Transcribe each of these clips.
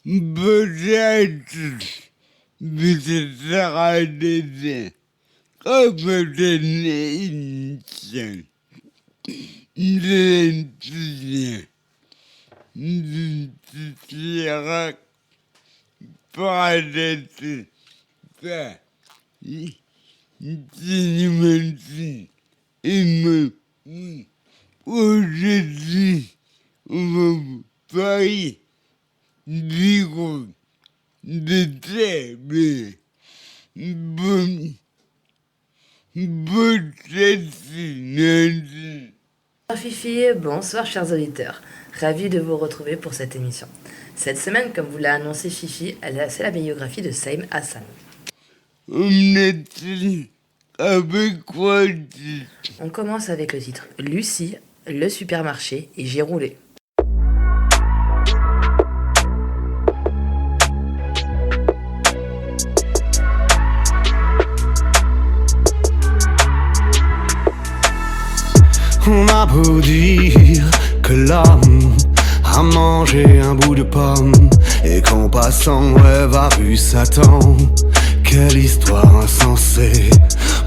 peut-être que ce sera déjà comme l'émission de l'étudiant. Tu seras pas d'être ça. T'imagines, et me aujourd'hui, on va parler du groupe de très bien. Bonne destination. Bonsoir Fifi, bonsoir chers auditeurs. Ravi de vous retrouver pour cette émission. Cette semaine, comme vous l'a annoncé Fifi, c'est la biographie de Saïm Hassan. On est avec quoi? On commence avec le titre Lucie, le supermarché et j'ai roulé. On a beau dire que l'homme a mangé un bout de pomme et qu'en passant rêve a vu Satan. Quelle histoire insensée.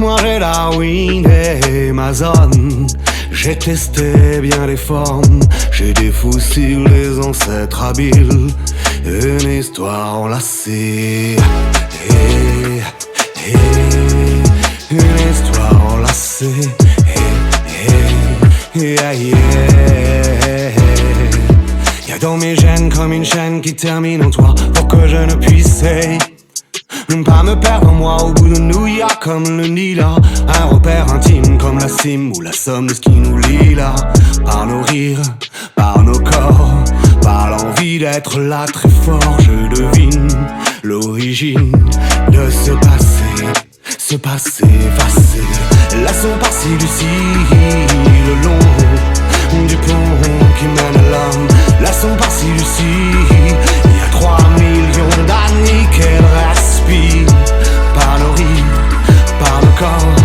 Moi j'ai Darwin et ma zone. J'ai testé bien les formes. J'ai défoussé les ancêtres habiles. Une histoire enlacée. Une histoire enlacée. Yeah, yeah. Y'a dans mes gènes comme une chaîne qui termine en toi pour que je ne puisse ne pas me perdre en moi. Au bout de nous y'a comme le Nil, un repère intime comme la cime ou la somme de ce qui nous lie là. Par nos rires, par nos corps, par l'envie d'être là très fort. Je devine l'origine de ce passé, effacer. Laissons passer Lucie le long du pont qui mène à l'homme. Laissons passer Lucie, il y a 3 millions d'années qu'elle respire. Par nos rires, par le corps,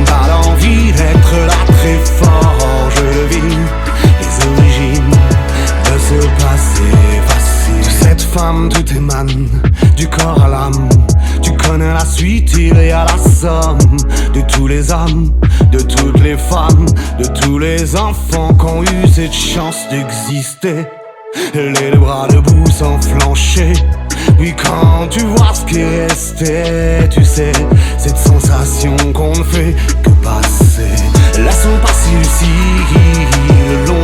par l'envie d'être là très fort. Je devine les origines de ce passé facile. De cette femme tout émane, du corps à l'âme. Tu connais la suite, il y a la somme de tous les hommes, de toutes les femmes, de tous les enfants qui ont eu cette chance d'exister. Les deux bras debout sans flancher. Oui, quand tu vois ce qui est resté, tu sais, cette sensation qu'on ne fait que passer. Laissons passer Lucie le long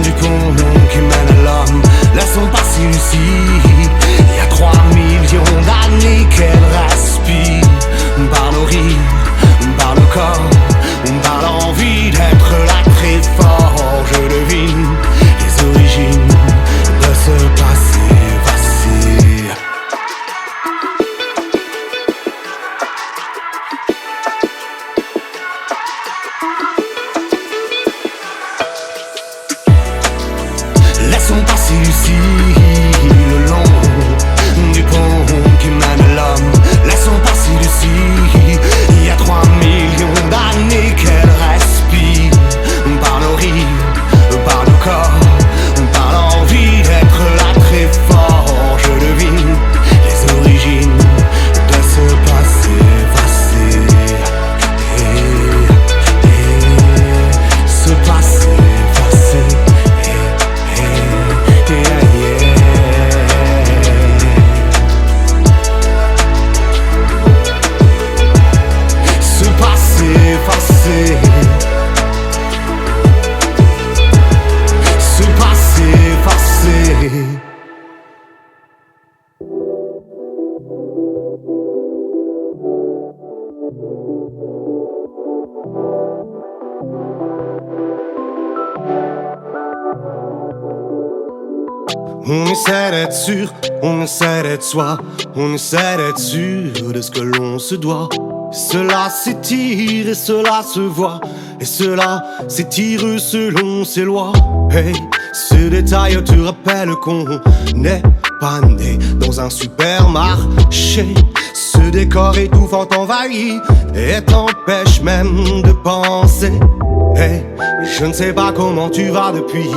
du pont qui mène à l'homme. Laissons passer Lucie, il y a 3 millions d'années qu'elle respire. Par nos rires, par le corps, par l'envie d'être là très fort. Je devine les origines de ce passé facile. Laissons passer Lucie le long du pont qui mène à l'homme. Laissons passer Lucie, il y a 3 millions d'années qu'elle respire. Par nos rires, par nos corps, par l'envie d'être là très fort. Je devine les origines de ce passé facile. Ce passé facile. Ce passé effacé. Ce passé effacé. On essaie d'être sûr, on essaie d'être soi, on essaie d'être sûr de ce que l'on se doit. Cela s'étire et cela se voit, et cela s'étire selon ses lois. Hey, ce détail te rappelle qu'on n'est pas né dans un supermarché. Ce décor étouffant t'envahit et t'empêche même de penser. Hey, je ne sais pas comment tu vas depuis,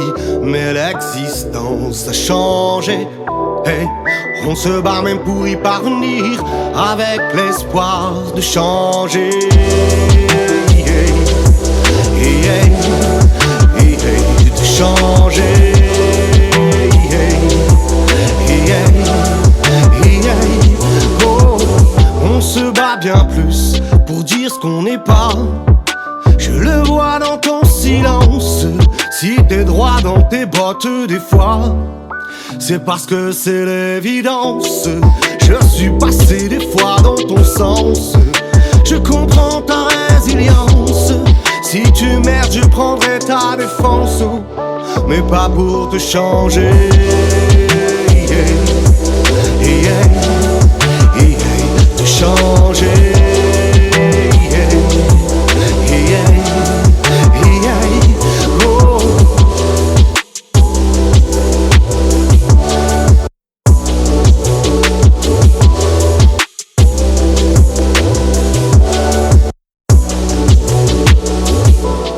mais l'existence a changé. Hey, on se bat même pour y parvenir, avec l'espoir de changer. De changer. Oh, on se bat bien plus pour dire ce qu'on n'est pas. Je le vois dans ton silence. Si t'es droit dans tes bottes des fois, c'est parce que c'est l'évidence. Je suis passé des fois dans ton sens. Je comprends ta résilience. Si tu merdes, je prendrai ta défense. Mais pas pour te changer. Te changer.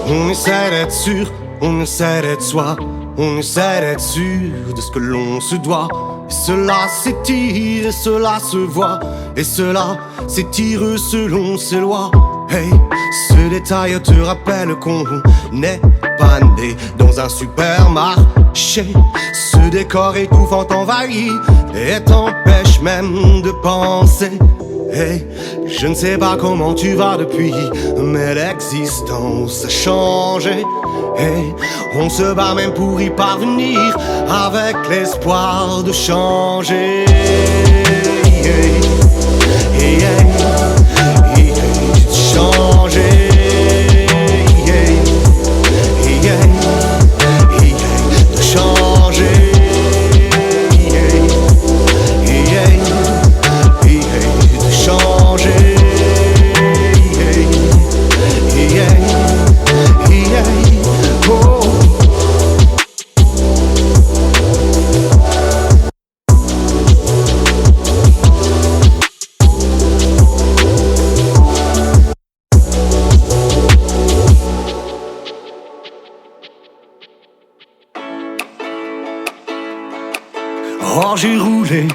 On essaie d'être sûr, on essaie d'être soi, on essaie d'être sûr de ce que l'on se doit. Et cela s'étire et cela se voit, et cela s'étire selon ses lois. Hey, ce détail te rappelle qu'on n'est pas né dans un supermarché. Ce décor étouffant t'envahit et t'empêche même de penser. Hey, je ne sais pas comment tu vas depuis, mais l'existence a changé. Hey, on se bat même pour y parvenir, avec l'espoir de changer. Changer. De changer. Oh, j'ai roulé,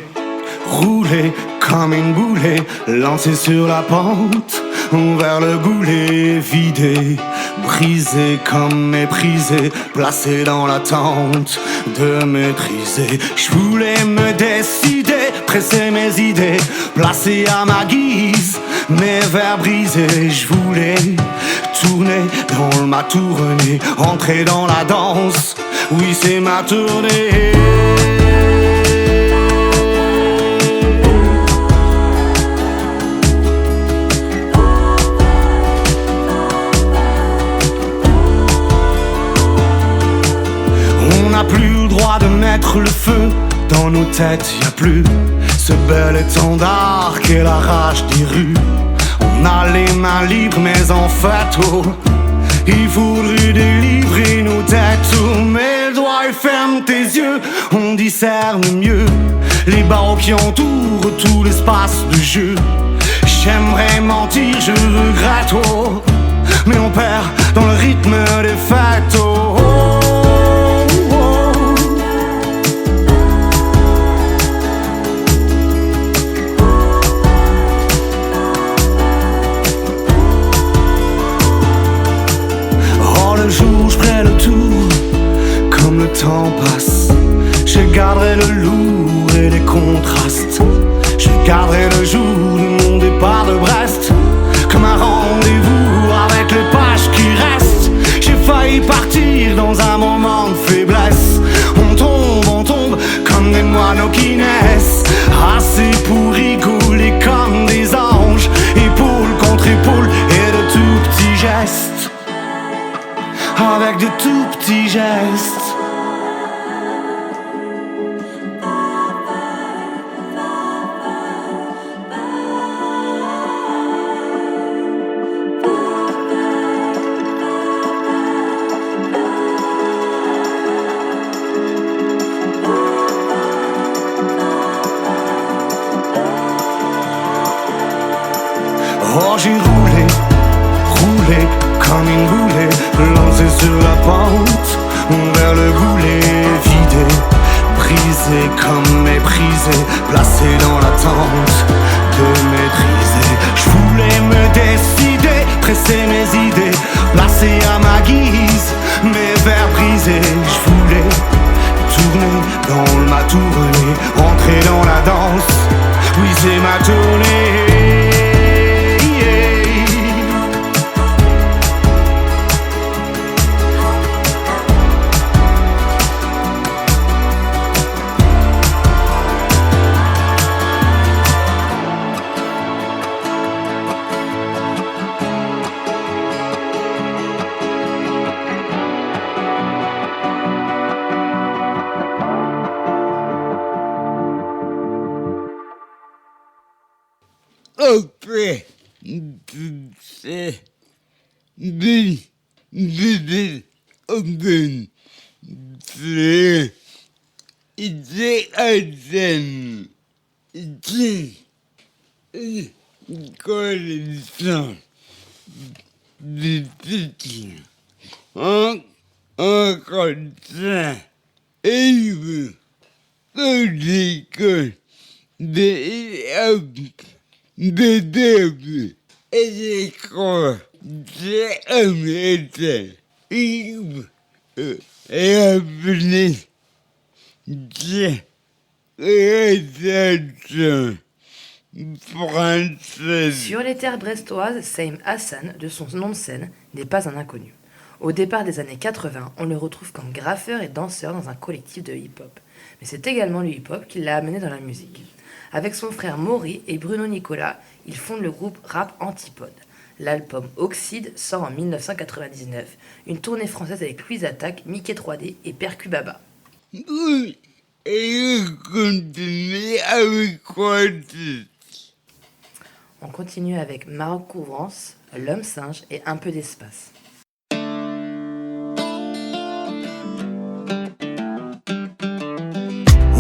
roulé comme une boulée, lancé sur la pente, vers le goulet, vidé, brisé comme méprisé, placé dans l'attente de maîtriser. Je voulais me décider, presser mes idées, placer à ma guise mes vers brisés. Je voulais tourner dans ma tournée, entrer dans la danse, oui c'est ma tournée. Plus le droit de mettre le feu dans nos têtes, y'a plus ce bel étendard qu'est la rage des rues. On a les mains libres mais en fait oh, il faudrait délivrer nos têtes oh. Mets le doigt et ferme tes yeux, on discerne mieux les barreaux qui entourent tout l'espace de jeu. J'aimerais mentir, je regrette oh, mais on perd dans le rythme des fêtes oh. Le jour je ferai le tour, comme le temps passe, je garderai le lourd et les contrastes. Je garderai le jour de mon départ de Brest, comme un rendez-vous avec les pages qui restent. J'ai failli partir dans un moment de faiblesse. On tombe comme des moineaux qui naissent, assez pour rigoler comme des anges, épaule contre épaule et de tout petits gestes, avec de tout petits gestes. Oh, j'ai roulé, roulé comme une boulée, lancé sur la pente, vers le goulet vidé, brisé comme méprisé, placé dans l'attente de maîtriser. Je voulais me décider, presser mes idées, placer à ma guise mes vers brisés. Je voulais tourner dans ma tournée, rentrer dans la danse, oui c'est ma tournée. Après toutes ces visites organisées Athènes, une collection de titres en contrat élevé de l'école de début et des cours américains et appelé rédaction française. Sur les terres brestoises, Seim Hassan, de son nom de scène, n'est pas un inconnu. Au départ des années 80, on le retrouve comme graffeur et danseur dans un collectif de hip-hop. Mais c'est également le hip-hop qui l'a amené dans la musique. Avec son frère Maury et Bruno Nicolas, ils fondent le groupe rap Antipode. L'album Oxyde sort en 1999, une tournée française avec Louise Attaque, Mickey 3D et Percu Baba. Oui, et je continue avec quoi d'autre? On continue avec Maroc Couvrance, L'Homme Singe et Un peu d'espace.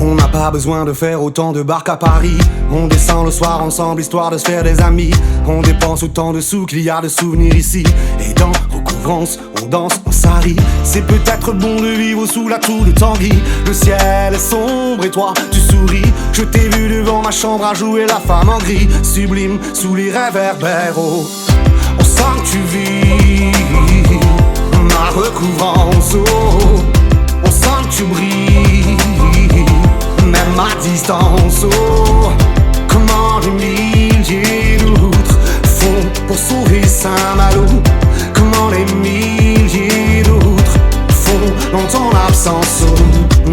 On n'a pas besoin de faire autant de barques à Paris. On descend le soir ensemble histoire de se faire des amis. On dépense autant de sous qu'il y a de souvenirs ici. Et dans Recouvrance, on danse, on s'arrie. C'est peut-être bon de vivre sous la tour de Tanguy. Le ciel est sombre et toi tu souris. Je t'ai vu devant ma chambre à jouer la femme en gris. Sublime sous les réverbères. Oh, on sent que tu vis ma recouvrance. Oh, on sent que tu brilles même à distance. Oh, comment des milliers d'autres font pour sauver Saint-Malo. Comment les milliers d'autres font dans ton absence. Oh,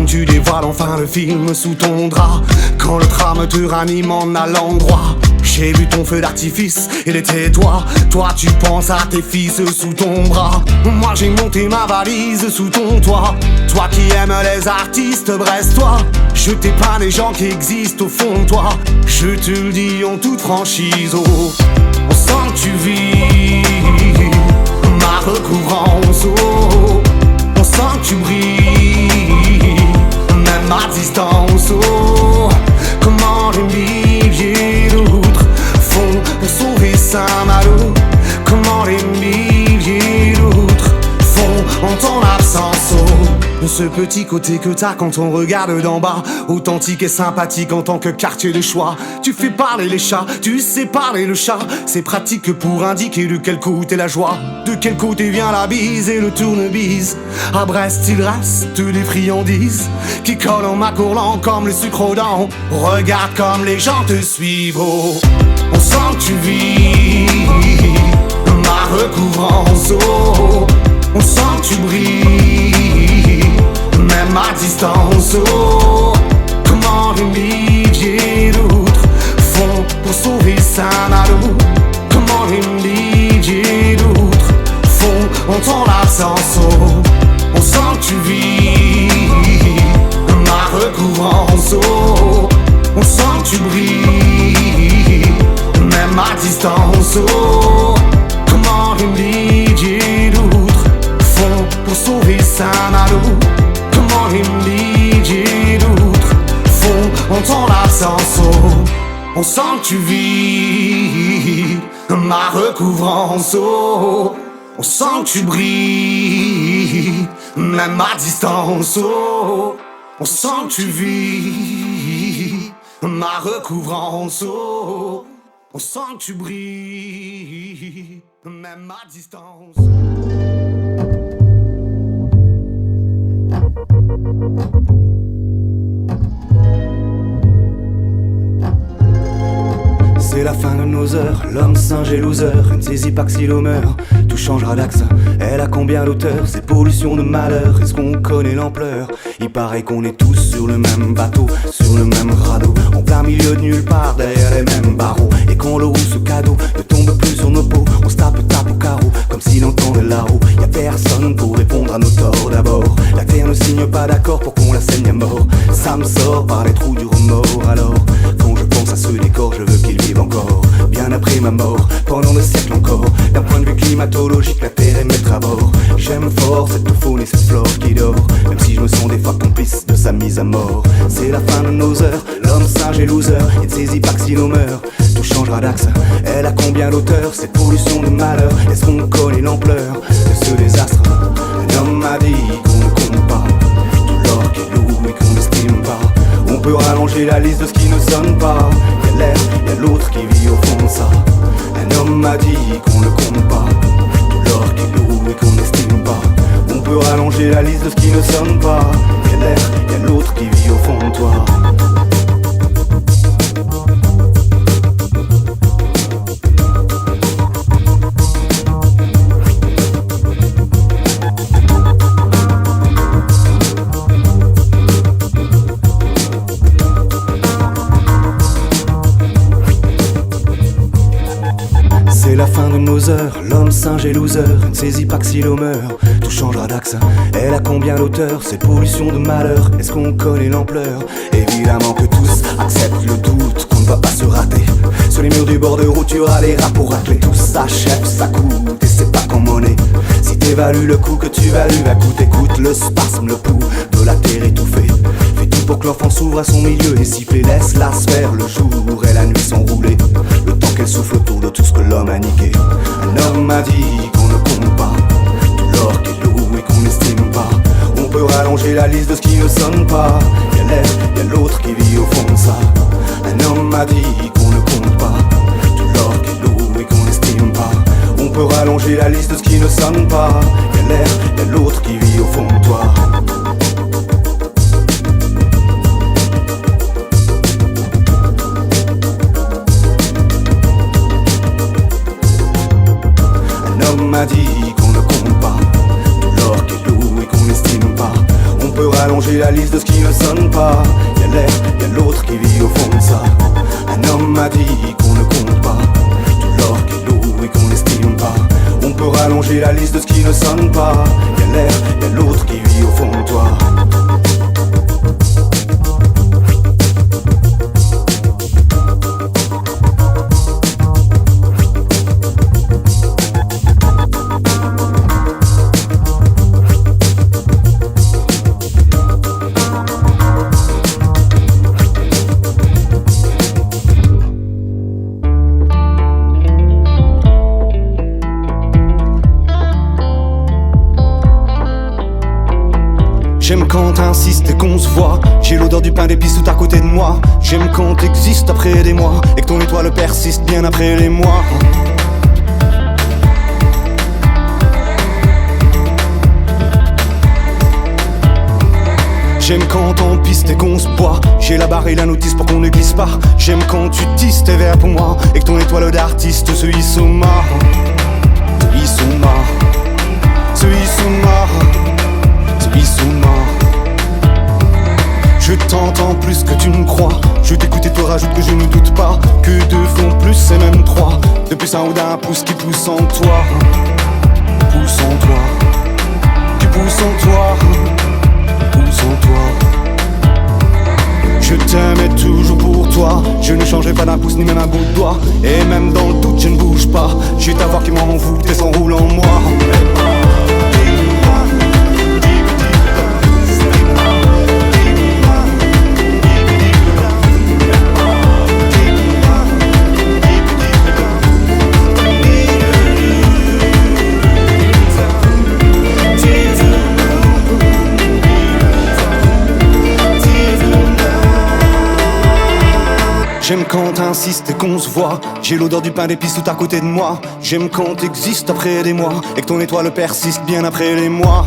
tu dévoiles enfin le film sous ton drap. Quand le tram te ranime en allant droit. J'ai vu ton feu d'artifice, il était toi. Toi tu penses à tes fils sous ton bras. Moi j'ai monté ma valise sous ton toit. Toi qui aimes les artistes brestois. Je t'épargne les gens qui existent au fond de toi. Je te le dis en toute franchise. Oh, on sent que tu vis ma recouvrance. Oh, on sent que tu brilles même à distance. Oh, comment les milliers d'autres font pour sauver Saint-Malo. Comment les milliers d'autres font en ton absence. Oh, de ce petit côté que t'as quand on regarde d'en bas. Authentique et sympathique en tant que quartier de choix. Tu fais parler les chats, tu sais parler le chat. C'est pratique pour indiquer de quel côté la joie. De quel côté vient la bise et le tourne-bise. À Brest il reste des friandises qui collent en m'accourlant comme le sucre aux dents. Regarde comme les gens te suivent. Oh, on sent que tu vis ma recouvrance. Oh, on sent que tu brilles même à distance. Oh, comment les milliers d'autres font pour sauver Saint-Malo. Comment les milliers d'autres font en ton absence. Oh, on sent que tu vis ma recouvrance. Oh, on sent que tu brilles même à distance. Oh, comment les milliers d'autres font pour sauver Saint-Malo. Comment les milliers d'autres font en ton absence. Oh, on sent que tu vis ma recouvrance. Oh, on sent que tu brilles même à distance. Oh, On sent que tu vis ma recouvrance. Oh, on sent que tu brilles, même à distance. C'est la fin de nos heures, l'homme singe et loser, ne saisit pas que si l'eau meurt, tout changera d'axe. Elle a combien d'auteurs, ces pollutions de malheur, est-ce qu'on connaît l'ampleur? Il paraît qu'on est tous sur le même bateau, sur le même radeau, en plein milieu de nulle part, derrière les mêmes barreaux. Et quand le roux, ce cadeau, ne tombe plus sur nos peaux, on se tape au carreau, comme si l'on tendait la roue. Y'a personne pour répondre à nos torts d'abord. La terre ne signe pas d'accord pour qu'on la saigne à mort. Ça me sort par les trous du remords. Alors, quand je pense à ce décor, je veux qu'il vive encore, bien après ma mort, pendant des siècles encore. D'un point de vue climatologique, la terre est mettre à bord. J'aime fort cette faune et cette flore qui dort, même si je me sens des fois complice de sa mise à mort. C'est la fin de nos heures, l'homme singe et loser, il ne saisit pas que si l'on meurt, tout changera d'axe. Elle a combien d'auteurs, cette pollution de malheur, est-ce qu'on connaît l'ampleur de ce désastre? Un homme m'a dit qu'on ne compte pas tout l'or qu'il loue et qu'on n'estime pas. On peut rallonger la liste de ce qui ne sonne pas. Y'a l'air, y'a l'autre qui vit au fond de ça. Un homme m'a dit qu'on ne compte pas tout l'or qu'il loue et qu'on n'estime pas. On peut rallonger la liste de ce qui ne sonne pas. Y'a l'air, y'a l'autre qui vit au fond de toi. C'est la fin de nos heures, l'homme singe et loser, ne saisit pas que si l'eau meurt, tout changera d'axe. Elle a combien d'auteurs, cette pollution de malheur, est-ce qu'on connaît l'ampleur? Évidemment que tous acceptent le doute qu'on ne va pas se rater. Sur les murs du bord de route, tu auras les rats pour racler. Tout s'achève, ça coûte, et c'est pas qu'en monnaie. Si t'évalues le coût que tu values, écoute le spasme, le pouls de la terre étouffée. Fais tout pour que l'enfant s'ouvre à son milieu et siffler, laisse-la se faire, le jour et la nuit s'enrouler. Le temps qu'elle souffle autour de tout ce que l'homme a niqué. Un homme m'a dit qu'on ne compte pas tout l'or qu'il loue et qu'on n'estime pas. On peut rallonger la liste de ce qui ne sonne pas. Y'a l'air, y'a l'autre qui vit au fond de ça. Un homme m'a dit qu'on ne compte pas tout l'or qu'il loue et qu'on n'estime pas. On peut rallonger la liste de ce qui ne sonne pas. Y'a l'air, y'a l'autre qui vit au fond de toi. On m'a dit qu'on ne compte pas tout l'or qu'il loue et qu'on n'estime pas. On peut rallonger la liste de ce qui ne sonne pas. Y'a l'air, y'a l'autre qui vit au fond de ça. Un homme m'a dit qu'on ne compte pas tout l'or qu'il loue et qu'on n'estime pas. On peut rallonger la liste de ce qui ne sonne pas. Y'a l'air, y'a l'autre qui vit au fond de toi. J'aime quand t'insistes et qu'on se voit. J'ai l'odeur du pain d'épices tout à côté de moi. J'aime quand t'existes après des mois et que ton étoile persiste bien après les mois. J'aime quand on piste et qu'on se boit. J'ai la barre et la notice pour qu'on ne glisse pas. J'aime quand tu tisses tes vers pour moi et que ton étoile d'artiste se hisse au mât. Se hisse au mât. Se hisse au mât. Je t'entends plus que tu ne crois. Je t'écoute et te rajoute que je ne doute pas que deux font plus c'est même trois. Depuis un ou d'un pouce qui pousse en toi. Pousse en toi. Qui pousse en toi. Pousse en toi. Je t'aimais toujours pour toi. Je ne changerai pas d'un pouce ni même un bout de doigt. Et même dans le doute je ne bouge pas. J'ai ta voix qui m'envoûte et s'enroule en moi. insistes et qu'on se voit. J'ai l'odeur du pain d'épices tout à côté de moi. J'aime quand t'existes après des mois et que ton étoile persiste bien après les mois.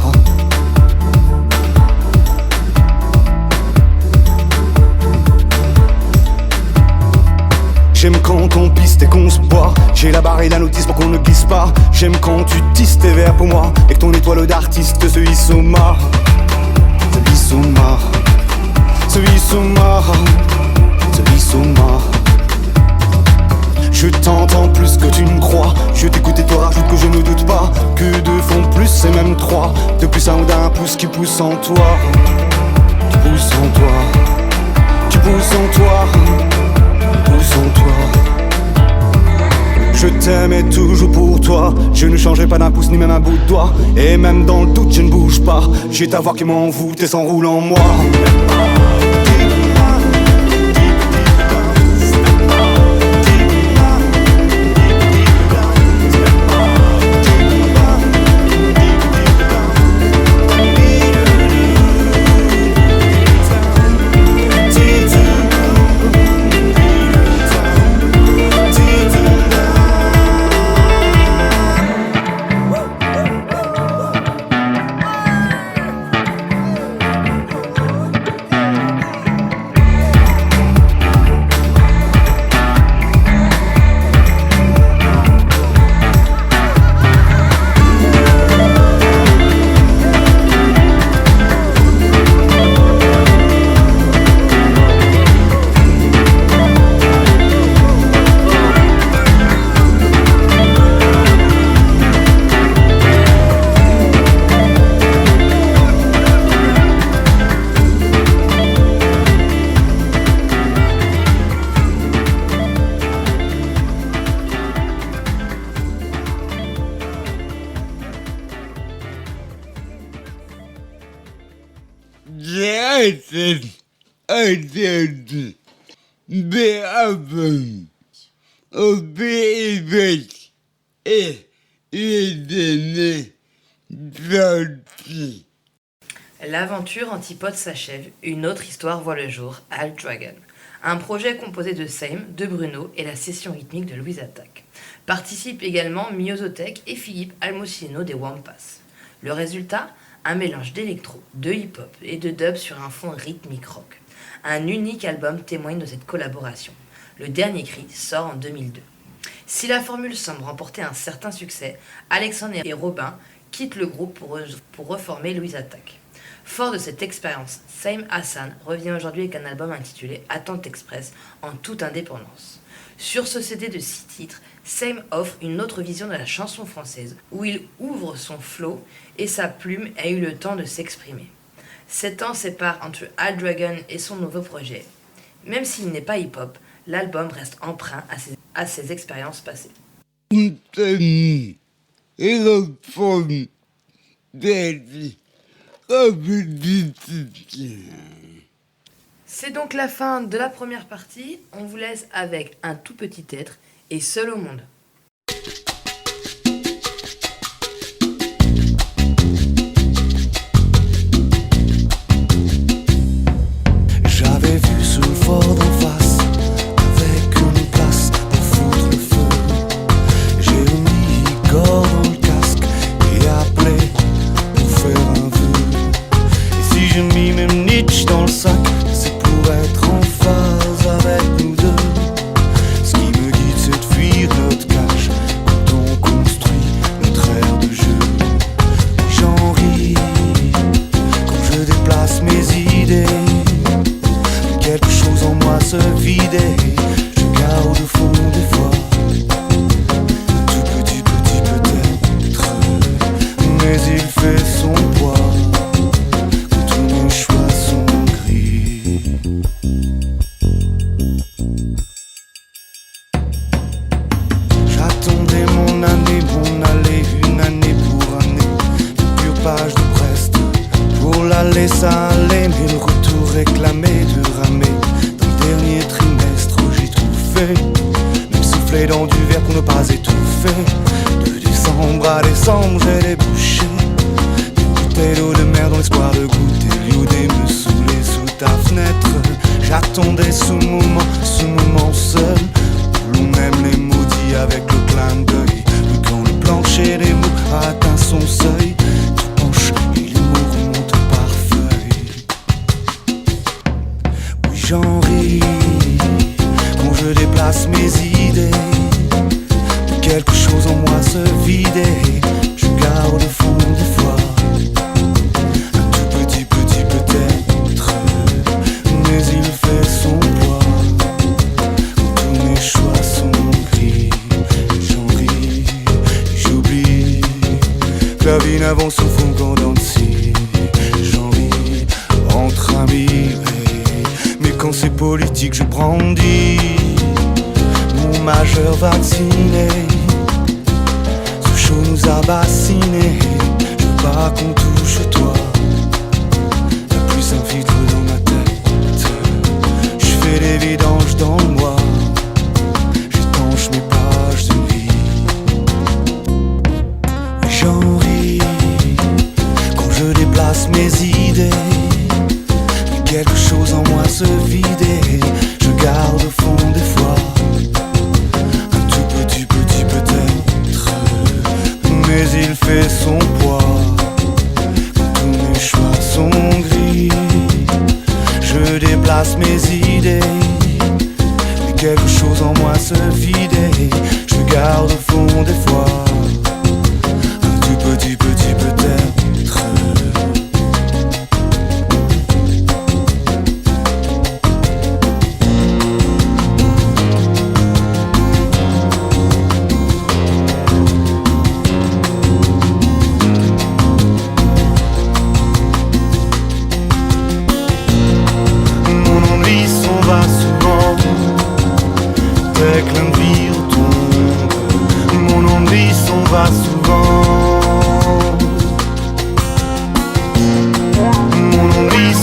J'aime quand on piste et qu'on se boit. J'ai la barre et la notice pour qu'on ne glisse pas. J'aime quand tu tisses tes vers pour moi et que ton étoile d'artiste se hisse au mât. Se hisse au mât. Se hisse au mât. Se hisse au mât. Je t'entends plus que tu ne crois. Je t'écoute et te rajoute que je ne doute pas que deux font plus, c'est même trois. De plus un ou d'un pouce qui pousse en toi. Tu pousses en toi. Tu pousses en toi. Pousse en toi. Je t'aimais toujours pour toi. Je ne changerai pas d'un pouce ni même un bout de doigt. Et même dans le doute je ne bouge pas. J'ai ta voix qui m'envoûte et s'enroule en moi. Jason attended the album of the et les années 30. L'aventure Antipode s'achève, une autre histoire voit le jour, Al Dragon. Un projet composé de Same, de Bruno et la session rythmique de Louise Attaque. Participent également Miozotek et Philippe Almocino des Wampas. Le résultat, un mélange d'électro, de hip-hop et de dub sur un fond rythmique rock. Un unique album témoigne de cette collaboration. Le dernier cri sort en 2002. Si la formule semble remporter un certain succès, Alexandre et Robin quittent le groupe pour reformer Louise Attaque. Fort de cette expérience, Same Hassan revient aujourd'hui avec un album intitulé Attente Express en toute indépendance. Sur ce CD de 6 titres, Same offre une autre vision de la chanson française où il ouvre son flow et sa plume a eu le temps de s'exprimer. 7 ans séparent entre Al Dragon et son nouveau projet. Même s'il n'est pas hip-hop, l'album reste empreint à ses expériences passées. Anthony et la forme d'être compétitive. C'est donc la fin de la première partie. On vous laisse avec un tout petit être et seul au monde. J'avais vu sous le fort d'en face, avec une place pour foutre le feu. J'ai mis Igor dans le casque et appelé pour faire un vœu. Et si j'ai mis même Nietzsche dans le sac, c'est pour être en phase avec nous deux. Ce qui me guide, c'est de fuir notre cage quand on construit notre aire de jeu. J'en ris quand je déplace mes idées. Quelque chose en moi se vidait. Je garde au fond des fois un tout petit peut-être, mais il fait son poids quand tous mes choix sont gris. J'attendais mon année, mon aller, une année pour année, une pure page de Brest. Pour l'aller ça allait, mais le retour réclamait de ramer. Dans le dernier trimestre j'ai tout fait, même soufflé dans du verre pour ne pas étouffer. De décembre à décembre j'ai débouché des bouteilles d'eau de mer dans l'espoir de goûter l'eau des me saouler sous ta fenêtre. J'attendais ce moment seul. avance au fond quand dans le ciel. J'ai envie entre amis, mais quand c'est politique je brandis mon majeur vacciné. Ce show nous a bassinés. Je veux pas qu'on touche toi. Y'a plus un filtre dans ma tête. Je fais des vidanges dans moi. J'étanche mes pages de vie. J'en ris quand je déplace mes idées. Mais quelque chose en moi se vidait. Je garde au fond des fois un tout petit peut-être. Mais il fait son poids quand tous mes choix sont gris. Je déplace mes idées. Mais quelque chose en moi se vidait. Je garde au fond des fois petit peut-être. Mon ennui s'en va souvent dès que l'envie retombe. Mon ennui s'en va souvent.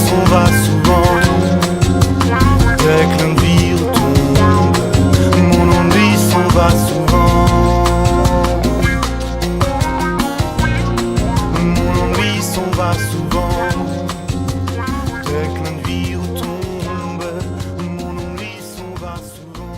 On va souvent dès que l'envie retombe. Mon ennui s'en va souvent. Mon ennui s'en va souvent dès que l'envie retombe. Mon ennui s'en va souvent.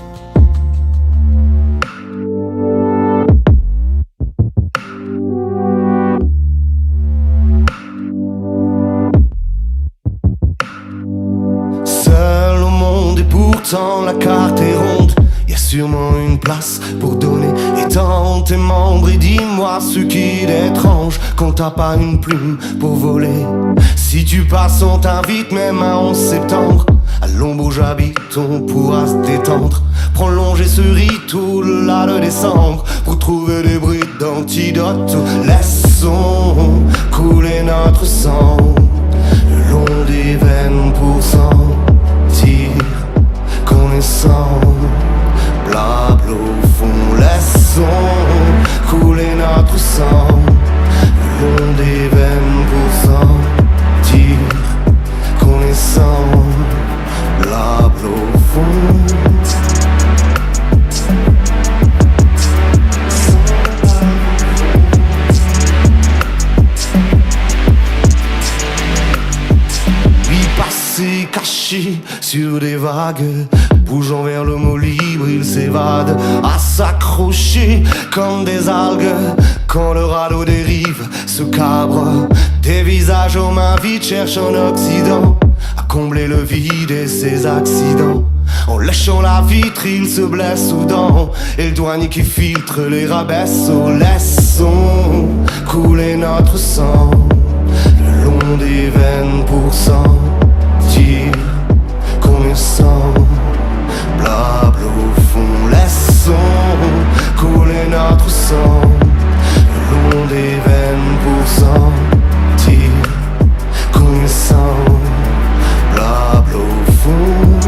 Pourtant la carte est ronde, y a sûrement une place pour donner. Étends tes membres et dis-moi ce qu'il est étrange quand t'as pas une plume pour voler. Si tu passes, on t'invite même à 11 septembre. À l'ombre où j'habite, on pourra se détendre. Prolonger ce rituel-là de décembre pour trouver des brides d'antidote. Laissons couler notre sang le long des veines pour sentir qu'on est semblable au fond. Laissons couler notre sang le long des veines pour sentir qu'on est semblable au fond. Caché sur des vagues, bougeant vers le mot libre, il s'évade à s'accrocher comme des algues. Quand le radeau dérive, se cabre, des visages aux mains vides cherchent un Occident à combler le vide et ses accidents. En lâchant la vitre, il se blesse aux dents et le douanier qui filtre les rabaisse. Oh, laissons couler notre sang le long des veines pour sentir qu'on est semblable au fond. Laissons couler notre sang le long des veines pour sentir qu'on est semblable au fond.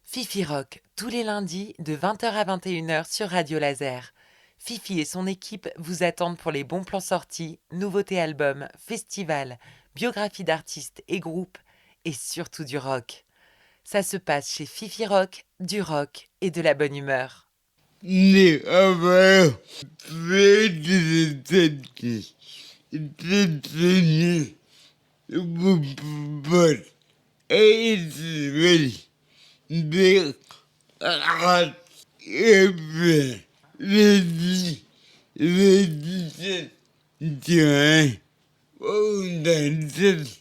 Fifi Rock, tous les lundis de 20h à 21h sur Radio Laser. Fifi et son équipe vous attendent pour les bons plans sortis, nouveautés albums, festivals, biographies d'artistes et groupes et surtout du rock. Ça se passe chez Fifi Rock, du rock et de la bonne humeur. Né avant, fait des États-Unis, et des races et bien, les 17 juin, on danse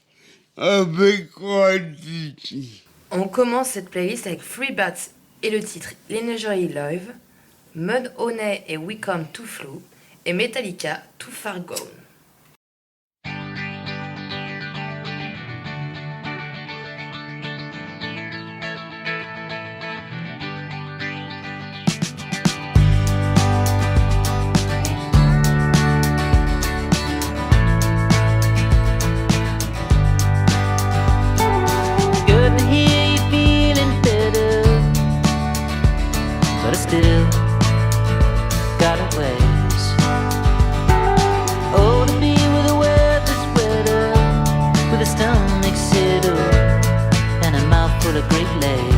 avec Quantity. On commence cette playlist avec Free Bats et le titre L'Energy Live, Mud Honey et We Come Too Flow, et Metallica Too Far Gone. the Great Lake.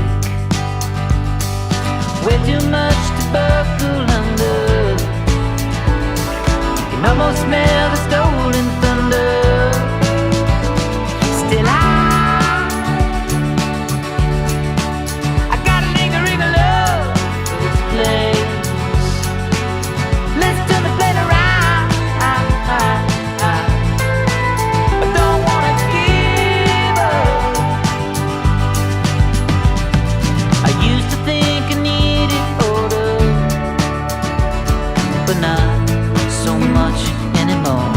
Way too much to buckle under. You can almost smell the stolen thunder. Still I got a lingering love for this place. Let's turn the plane around. I don't wanna give up. I used to think I needed order, but not so much anymore.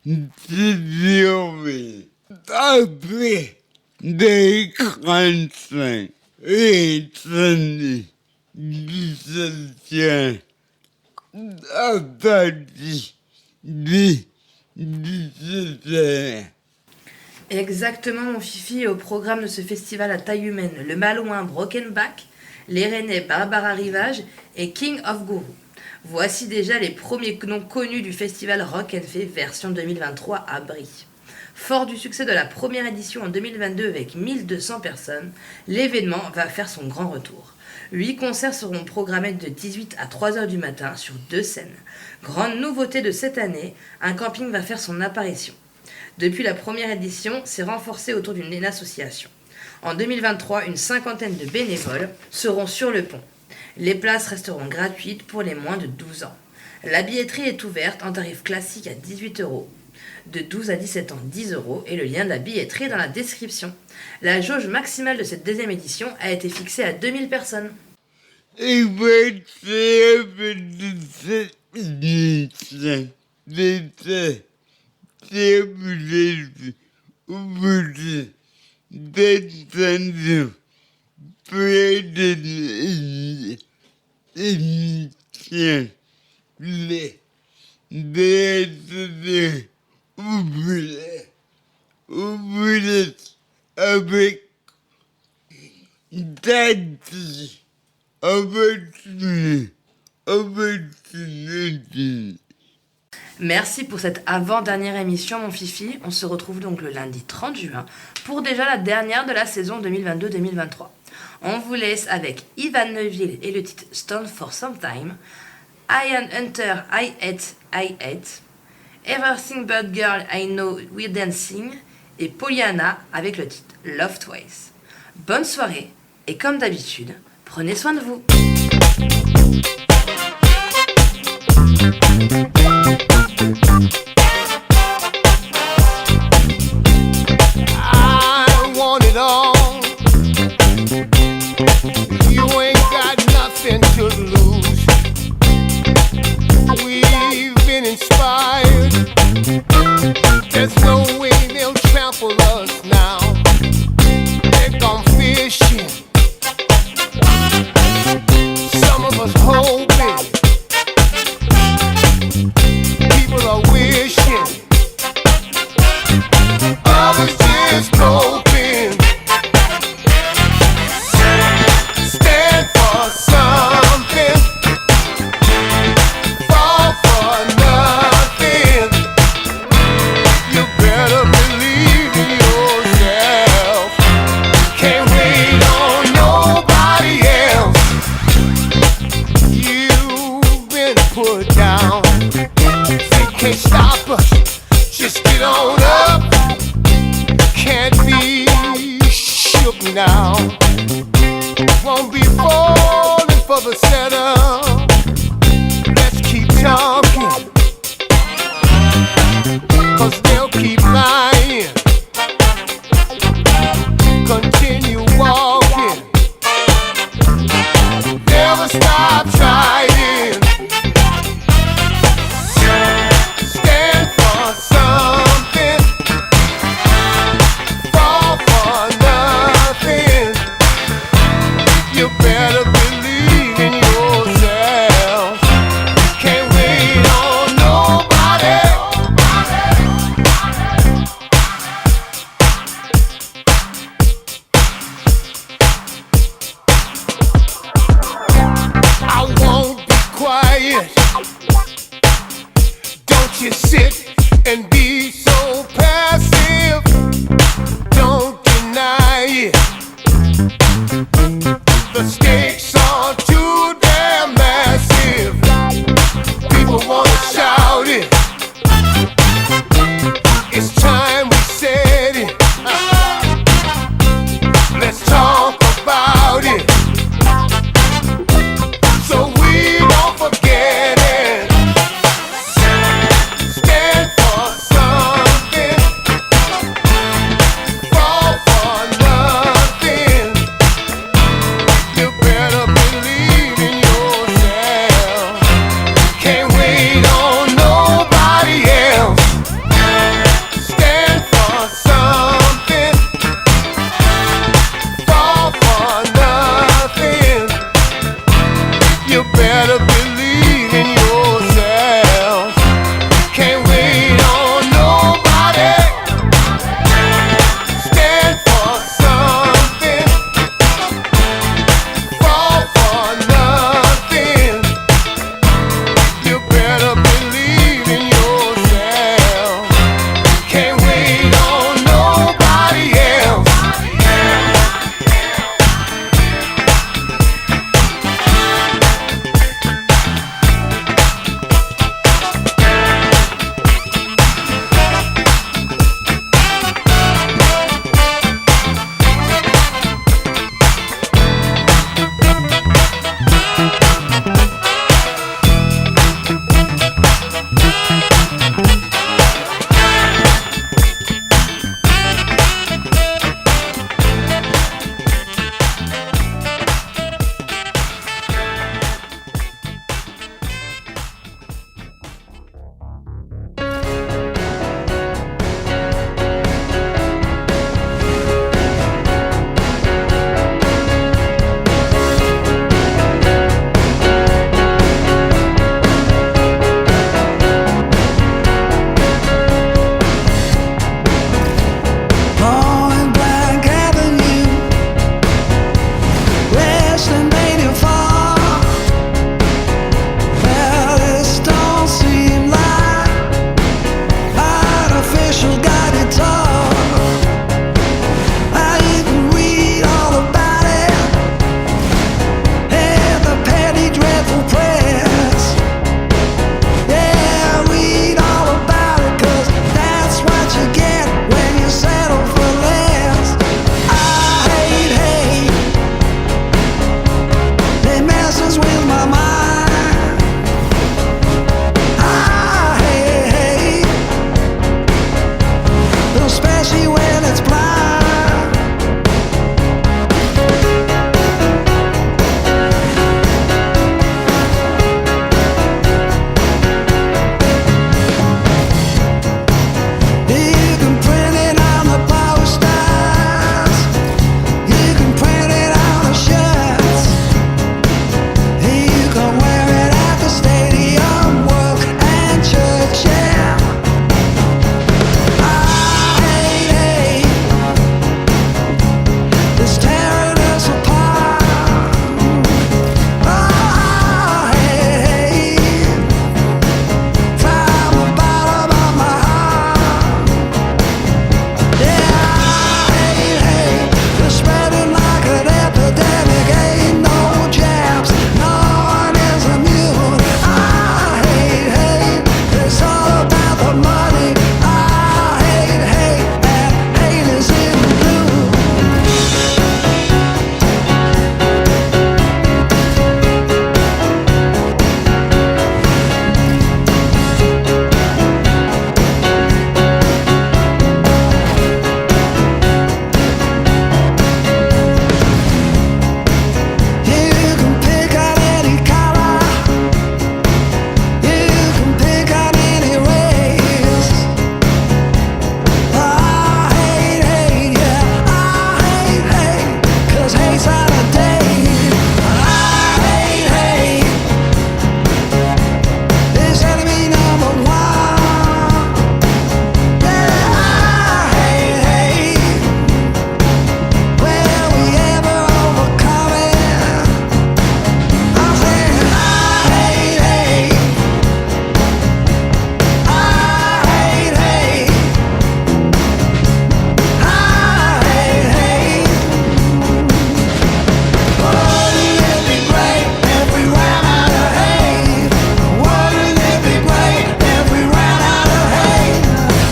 désormais après des 35 et années du soutien à partir des 17 heures. Exactement, mon Fifi, au programme de ce festival à taille humaine, le Malouin Brokenback, les Rennais Barbara Rivage et King of Guru. Voici déjà les premiers noms connus du festival Rock & Fée version 2023 à Brie. Fort du succès de la première édition en 2022 avec 1200 personnes, l'événement va faire son grand retour. 8 concerts seront programmés de 18 à 3h du matin sur 2 scènes. Grande nouveauté de cette année, un camping va faire son apparition. Depuis la première édition, c'est renforcé autour d'une association. En 2023, une cinquantaine de bénévoles seront sur le pont. Les places resteront gratuites pour les moins de 12 ans. La billetterie est ouverte en tarif classique à 18 €. De 12 à 17 ans, 10 € et le lien de la billetterie est dans la description. La jauge maximale de cette deuxième édition a été fixée à 2000 personnes. Et votre cette édition d'été, c'est vous d'attention près de l'émission, les vous êtes avec Tati, opportunité. Merci pour cette avant-dernière émission, mon Fifi. On se retrouve donc le lundi 30 juin pour déjà la dernière de la saison 2022-2023. On vous laisse avec Ivan Neville et le titre Stand for Some Time, Ian Hunter, I Hate, Everything But Girl, I Know We're Dancing et Pollyanna avec le titre Love Twice. Bonne soirée et comme d'habitude, prenez soin de vous. I want it all. You ain't got nothing to lose. We've been inspired. There's no way they'll trample us now. They're gone fishing. Some of us hoping. People are wishing. Others just hoping. Stand for something. Fall for nothing. You better believe in yourself. Can't wait on nobody else. You've been put down. They can't stop us. Just get on up. Can't be shook now. Won't be falling for the setup. Let's keep talking. 'Cause they'll keep lying. Continue walking. Never stop trying. Stand for something. Fall for nothing. You better believe in yourself. see when it's blind. You can print it on the posters, you can print it on the shirts, you can wear it at the stadium, work and church, yeah. I hate this tearing us apart. I hate from the bottom of my heart. Yeah, I hate they're spreading like an epidemic. Ain't no jabs, no one is immune. I hate, it's all about the money. I hate, and hate is in blue. You can pick out any color, you can pick out any race. I hate, yeah, I hate, 'cause hate's out of date. I hate, is enemy number one. Yeah, I hate, will we ever overcome it? I'm saying I hate, wouldn't it be great if we ran out of hate? Wouldn't it be great if we ran out of hate?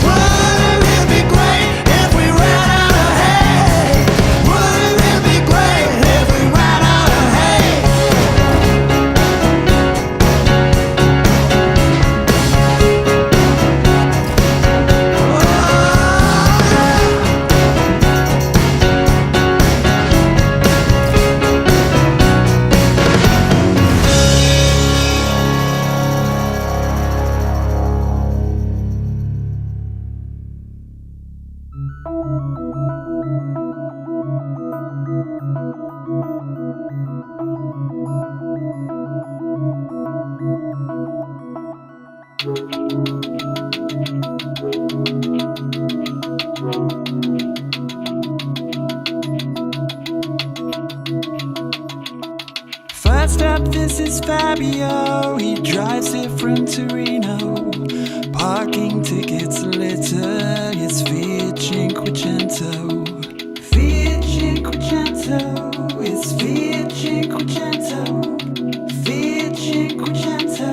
Wouldn't it be great if we ran out of hate? Wouldn't it be great if we ran out of hate? First up, this is Fabio. He drives here from Torino. Parking tickets littered. It's Fiat Cinquecento. Fiat Cinquecento. It's Fiat Cinquecento. Fiat Cinquecento.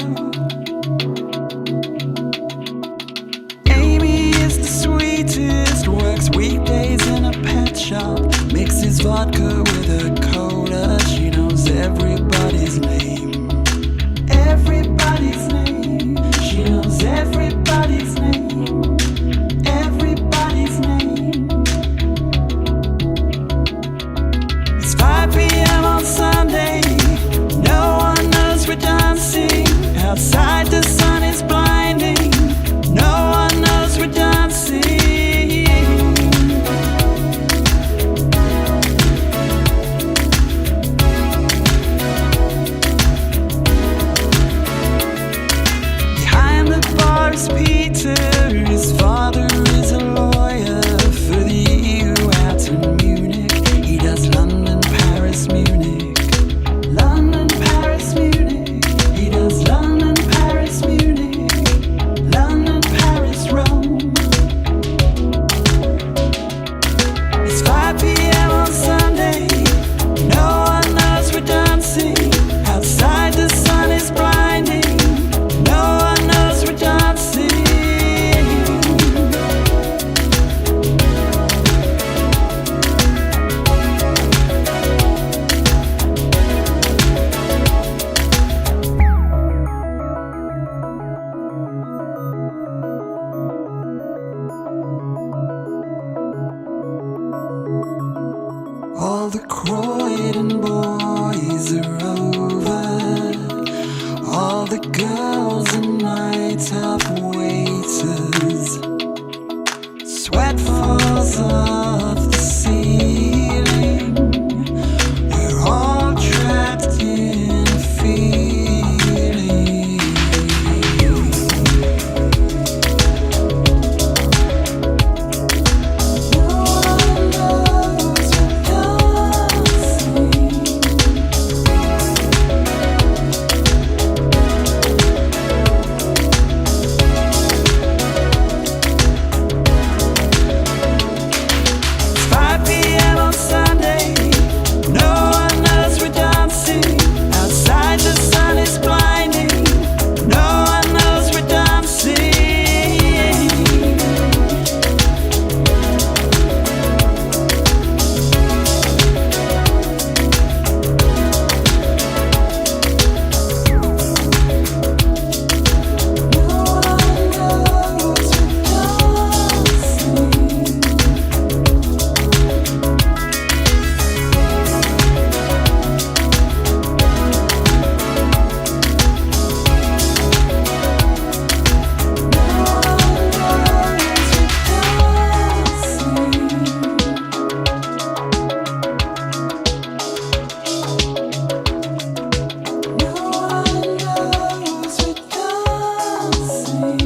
Amy is the sweetest. Works weekdays in a pet shop. Mixes vodka with a cola. She knows everybody's name. Everybody's name. She knows everybody's name. the Croydon boys are over. All the girls and nights have waiters. Sweat falls off the ceiling. We're all trapped in a feeling. No one knows we're dancing. It's 5 p.m. on Sunday. No one knows we're dancing. Outside the sun is blinding. No one knows we're dancing. No one knows we're dancing.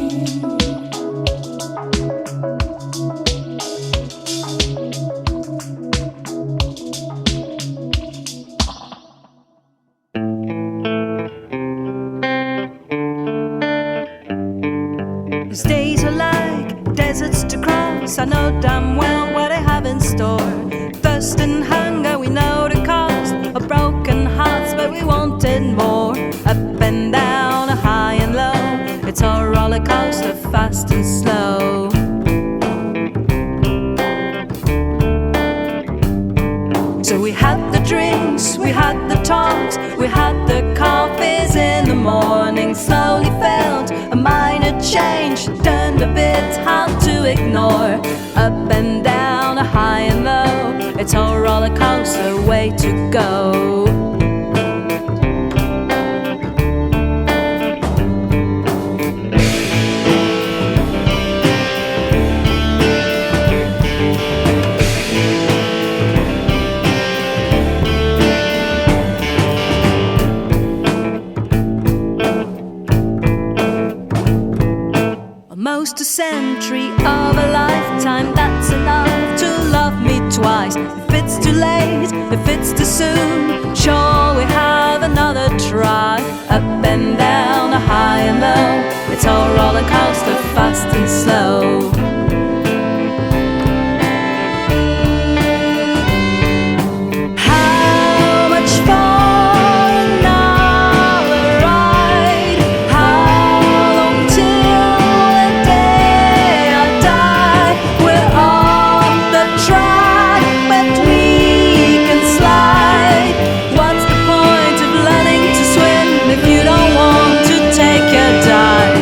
These days are like deserts to cross. I know damn well what I have in store. Thirst and hunger, we know the cost. Of broken hearts, but we wanted more. Up and down, high and low. It's a roller coaster, fast and slow. So we had the drinks, we had the talks, we had the coffees in the morning. Slowly felt a minor change, turned a bit hard to ignore. Up and down, high and low, it's a roller coaster, way to go. Almost a century of a lifetime, that's enough to love me twice. If it's too late, if it's too soon, sure we have another try. Up and down, high and low, it's a roller coaster, fast and slow. How much for another ride? How long till the day I die? We're on the track, but we can slide. What's the point of learning to swim if you don't want to take a dive?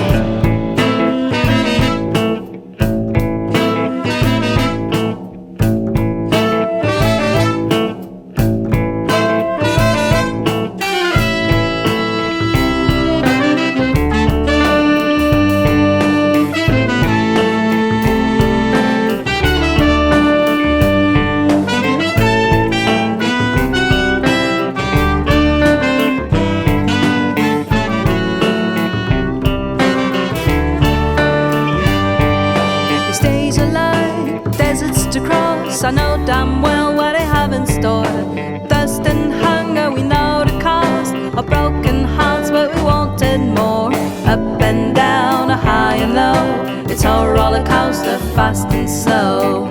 These days are like deserts to cross. I know damn well what I have in store. Thirst and hunger, we know the cost. Of broken hearts, but we wanted more. Up and down, high and low, it's a roller coaster, fast and slow.